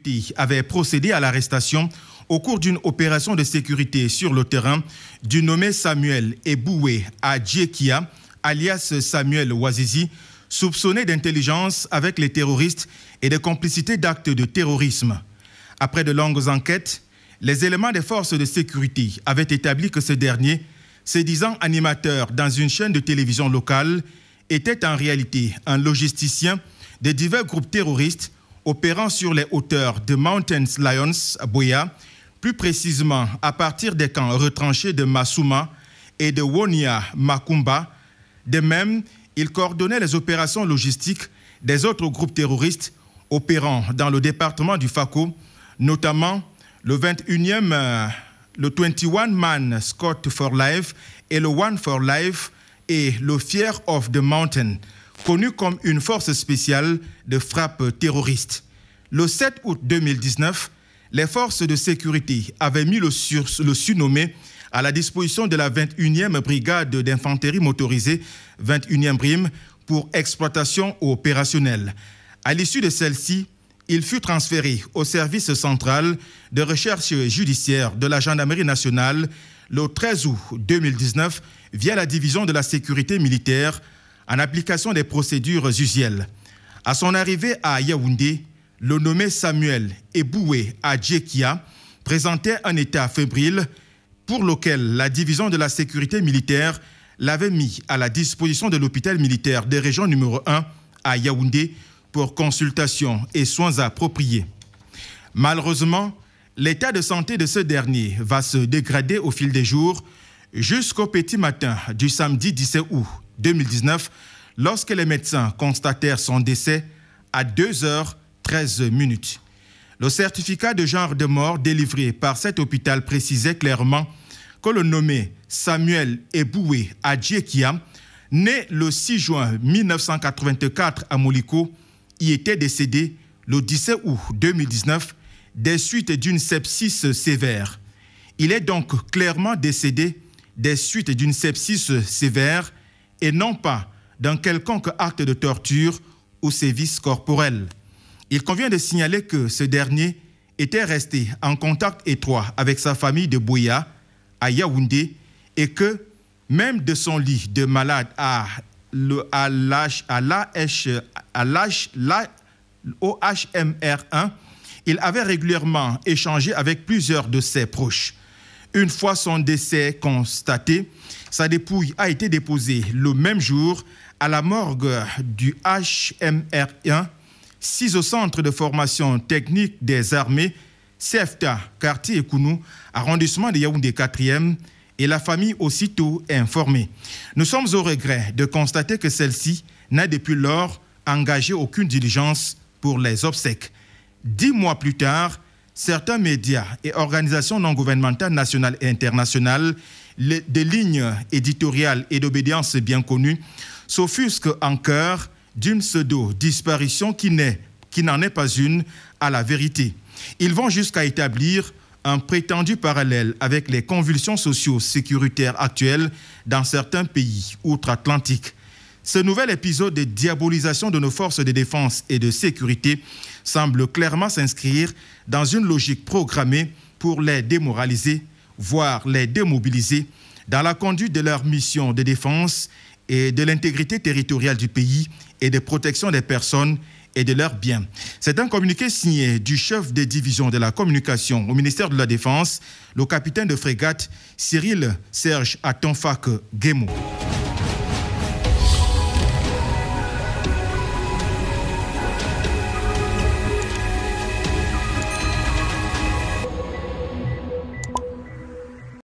sécurité avait procédé à l'arrestation au cours d'une opération de sécurité sur le terrain du nommé Samuel Eboué Adjekia, alias Samuel Ouazizi, soupçonné d'intelligence avec les terroristes et de complicité d'actes de terrorisme. Après de longues enquêtes, les éléments des forces de sécurité avaient établi que ce dernier, se disant animateur dans une chaîne de télévision locale, était en réalité un logisticien de divers groupes terroristes opérant sur les hauteurs de Mountains Lions à Buea, plus précisément à partir des camps retranchés de Massouma et de Wonia Makumba. De même, il coordonnait les opérations logistiques des autres groupes terroristes opérant dans le département du Fako, notamment le 21-man Scott for Life et le One for Life et le Fear of the Mountain, connu comme une force spéciale de frappe terroriste. Le 7 août 2019, les forces de sécurité avaient mis le surnommé à la disposition de la 21e brigade d'infanterie motorisée, 21e BRIM, pour exploitation opérationnelle. À l'issue de celle-ci, il fut transféré au service central de recherche judiciaire de la gendarmerie nationale le 13 août 2019 via la division de la sécurité militaire en application des procédures usuelles. À son arrivée à Yaoundé, le nommé Samuel Eboué Adjekia présentait un état fébrile pour lequel la division de la sécurité militaire l'avait mis à la disposition de l'hôpital militaire des régions numéro 1 à Yaoundé pour consultation et soins appropriés. Malheureusement, l'état de santé de ce dernier va se dégrader au fil des jours jusqu'au petit matin du samedi 17 août 2019 lorsque les médecins constatèrent son décès à 2h13. Le certificat de genre de mort délivré par cet hôpital précisait clairement que le nommé Samuel Eboué Adjekia, né le 6 juin 1984 à Moliko, y était décédé le 17 août 2019 des suites d'une sepsis sévère. Il est donc clairement décédé des suites d'une sepsis sévère et non pas d'un quelconque acte de torture ou sévice corporel. Il convient de signaler que ce dernier était resté en contact étroit avec sa famille de Buea à Yaoundé et que, même de son lit de malade au HMR1, il avait régulièrement échangé avec plusieurs de ses proches. Une fois son décès constaté, sa dépouille a été déposée le même jour à la morgue du HMR1, 6 au centre de formation technique des armées, CFTA, quartier Ekounou, arrondissement de Yaoundé 4e, et la famille aussitôt informée. Nous sommes au regret de constater que celle-ci n'a depuis lors engagé aucune diligence pour les obsèques. 10 mois plus tard, certains médias et organisations non gouvernementales nationales et internationales, des lignes éditoriales et d'obédience bien connues, s'offusquent en cœur d'une pseudo-disparition qui n'en est pas une à la vérité. Ils vont jusqu'à établir un prétendu parallèle avec les convulsions socio-sécuritaires actuelles dans certains pays outre-Atlantique. Ce nouvel épisode de diabolisation de nos forces de défense et de sécurité semble clairement s'inscrire dans une logique programmée pour les démoraliser, voire les démobiliser, dans la conduite de leur mission de défense et de l'intégrité territoriale du pays et de protection des personnes et de leurs biens. C'est un communiqué signé du chef des divisions de la communication au ministère de la Défense, le capitaine de frégate Cyril Serge Atonfak Guémo.